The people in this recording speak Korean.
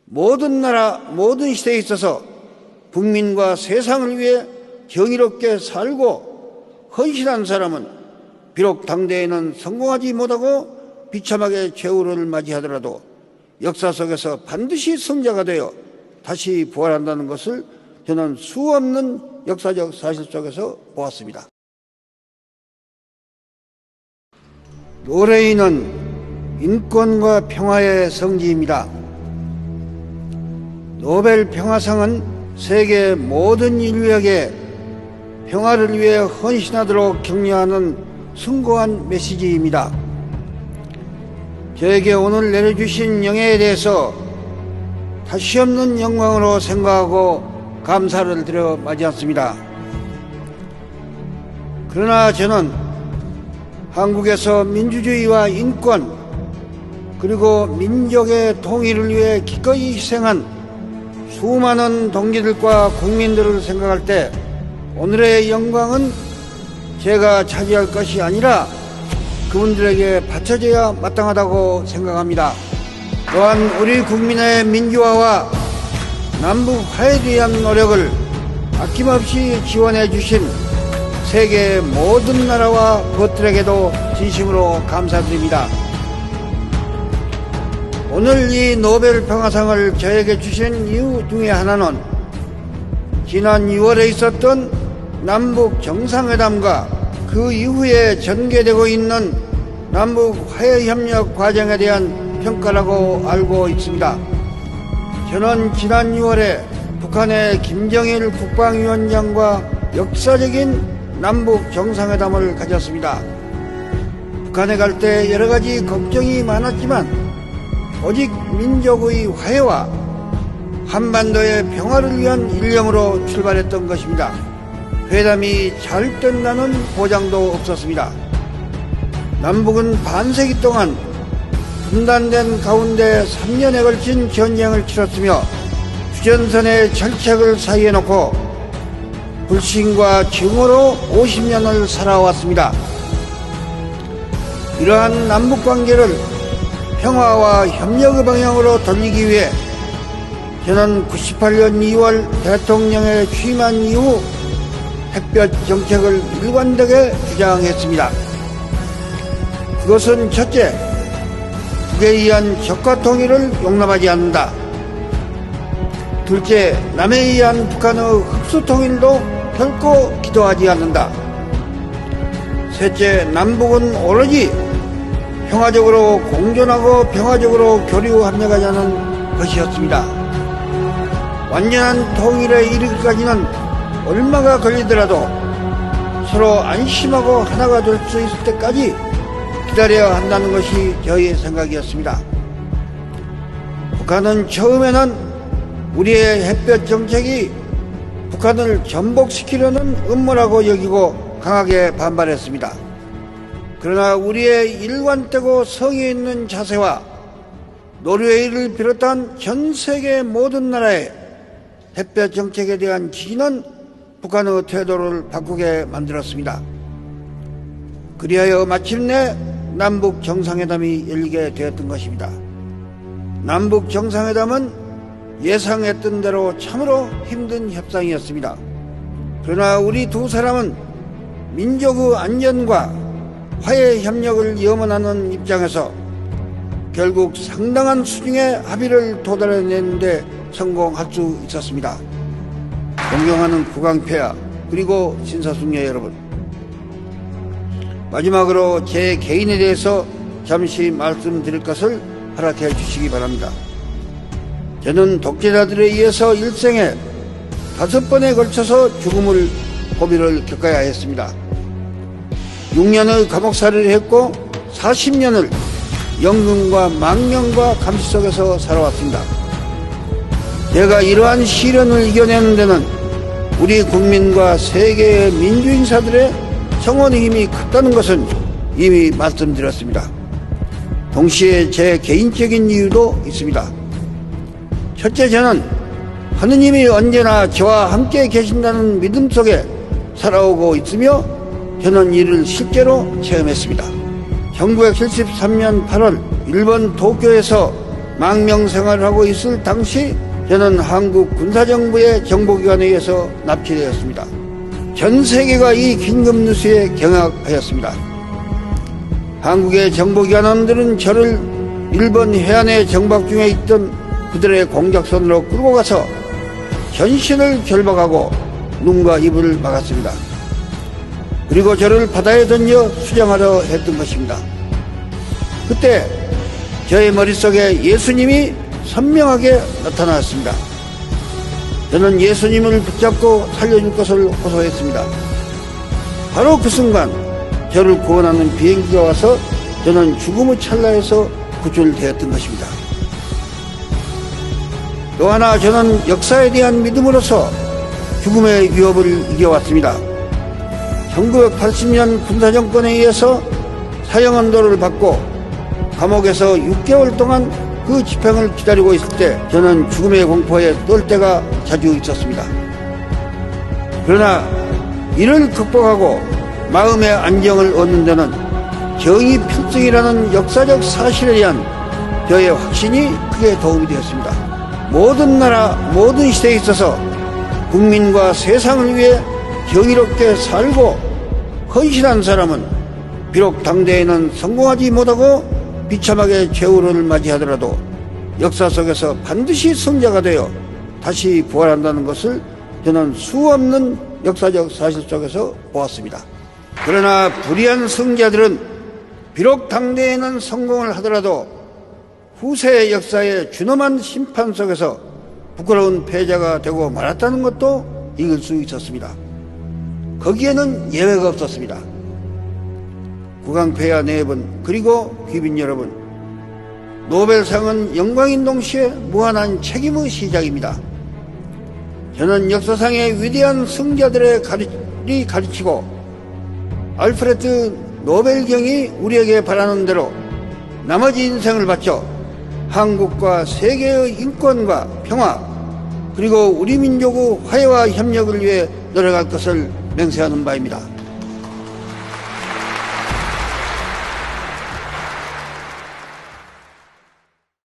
모든 나라, 모든 시대에 있어서 국민과 세상을 위해 정의롭게 살고 헌신한 사람은 비록 당대에는 성공하지 못하고 비참하게 최후를 맞이하더라도 역사 속에서 반드시 성자가 되어 다시 부활한다는 것을 저는 수없는 역사적 사실 속에서 보았습니다. 노르웨이는 인권과 평화의 성지입니다. 노벨 평화상은 세계 모든 인류에게 평화를 위해 헌신하도록 격려하는 숭고한 메시지입니다. 저에게 오늘 내려주신 영예에 대해서 다시 없는 영광으로 생각하고 감사를 드려 맞이했습니다. 그러나 저는 한국에서 민주주의와 인권 그리고 민족의 통일을 위해 기꺼이 희생한 수많은 동지들과 국민들을 생각할 때 오늘의 영광은 제가 차지할 것이 아니라 그분들에게 바쳐져야 마땅하다고 생각합니다. 또한 우리 국민의 민주화와 남북 화해를 위한 노력을 아낌없이 지원해 주신 세계 모든 나라와 것들에게도 진심으로 감사드립니다. 오늘 이 노벨 평화상을 저에게 주신 이유 중에 하나는 지난 6월에 있었던 남북 정상회담과 그 이후에 전개되고 있는 남북 화해협력 과정에 대한 평가라고 알고 있습니다. 저는 지난 6월에 북한의 김정일 국방위원장과 역사적인 남북 정상회담을 가졌습니다. 북한에 갈 때 여러 가지 걱정이 많았지만 오직 민족의 화해와 한반도의 평화를 위한 일념으로 출발했던 것입니다. 회담이 잘 된다는 보장도 없었습니다. 남북은 반세기 동안 분단된 가운데 3년에 걸친 전쟁을 치렀으며 휴전선의 절책을 사이에 놓고 불신과 증오로 50년을 살아왔습니다. 이러한 남북관계를 평화와 협력의 방향으로 돌리기 위해 저는 98년 2월 대통령에 취임한 이후 햇볕 정책을 일관되게 주장했습니다. 그것은 첫째, 북에 의한 적과 통일을 용납하지 않는다. 둘째, 남에 의한 북한의 흡수 통일도 결코 기도하지 않는다. 셋째, 남북은 오로지 평화적으로 공존하고 평화적으로 교류 합력하자는 것이었습니다. 완전한 통일에 이르기까지는 얼마가 걸리더라도 서로 안심하고 하나가 될 수 있을 때까지 기다려야 한다는 것이 저희의 생각이었습니다. 북한은 처음에는 우리의 햇볕 정책이 북한을 전복시키려는 음모라고 여기고 강하게 반발했습니다. 그러나 우리의 일관되고 성의 있는 자세와 노르웨이를 비롯한 전 세계 모든 나라의 햇볕 정책에 대한 지지는 북한의 태도를 바꾸게 만들었습니다. 그리하여 마침내 남북 정상회담이 열리게 되었던 것입니다. 남북 정상회담은 예상했던 대로 참으로 힘든 협상이었습니다. 그러나 우리 두 사람은 민족의 안전과 화해 협력을 염원하는 입장에서 결국 상당한 수준의 합의를 도달해내는데 성공할 수 있었습니다. 존경하는 국왕폐하 그리고 신사숙녀 여러분, 마지막으로 제 개인에 대해서 잠시 말씀드릴 것을 허락해 주시기 바랍니다. 저는 독재자들에 의해서 일생에 5번에 걸쳐서 죽음을 고비를 겪어야 했습니다. 6년의 감옥살이를 했고 40년을 연금과 망령과 감시 속에서 살아왔습니다. 제가 이러한 시련을 이겨내는 데는 우리 국민과 세계의 민주인사들의 성원의 힘이 컸다는 것은 이미 말씀드렸습니다. 동시에 제 개인적인 이유도 있습니다. 첫째, 저는 하느님이 언제나 저와 함께 계신다는 믿음 속에 살아오고 있으며 저는 이를 실제로 체험했습니다. 1973년 8월 일본 도쿄에서 망명생활을 하고 있을 당시 저는 한국 군사정부의 정보기관에 의해서 납치되었습니다. 전 세계가 이 긴급뉴스에 경악하였습니다. 한국의 정보기관원들은 저를 일본 해안에 정박 중에 있던 그들의 공작선으로 끌고 가서 전신을 결박하고 눈과 입을 막았습니다. 그리고 저를 바다에 던져 수정하려 했던 것입니다. 그때 저의 머릿속에 예수님이 선명하게 나타났습니다. 저는 예수님을 붙잡고 살려줄 것을 호소했습니다. 바로 그 순간 저를 구원하는 비행기가 와서 저는 죽음의 찰나에서 구출되었던 것입니다. 또 하나 저는 역사에 대한 믿음으로서 죽음의 위협을 이겨왔습니다. 1980년 군사정권에 의해서 사형언도를 받고 감옥에서 6개월 동안 그 집행을 기다리고 있을 때 저는 죽음의 공포에 떨 때가 자주 있었습니다. 그러나 이를 극복하고 마음의 안정을 얻는 데는 정의 필승이라는 역사적 사실에 대한 저의 확신이 크게 도움이 되었습니다. 모든 나라, 모든 시대에 있어서 국민과 세상을 위해 정의롭게 살고 헌신한 사람은 비록 당대에는 성공하지 못하고 비참하게 최후를 맞이하더라도 역사 속에서 반드시 승자가 되어 다시 부활한다는 것을 저는 수없는 역사적 사실 속에서 보았습니다. 그러나 불의한 승자들은 비록 당대에는 성공을 하더라도 후세의 역사의 준엄한 심판 속에서 부끄러운 패자가 되고 말았다는 것도 읽을 수 있었습니다. 거기에는 예외가 없었습니다. 국왕폐하 4분 그리고 귀빈 여러분, 노벨상은 영광인 동시에 무한한 책임의 시작입니다. 저는 역사상의 위대한 승자들의 가르치고 알프레드 노벨경이 우리에게 바라는 대로 나머지 인생을 바쳐 한국과 세계의 인권과 평화 그리고 우리 민족의 화해와 협력을 위해 노력할 것을 맹세하는 바입니다.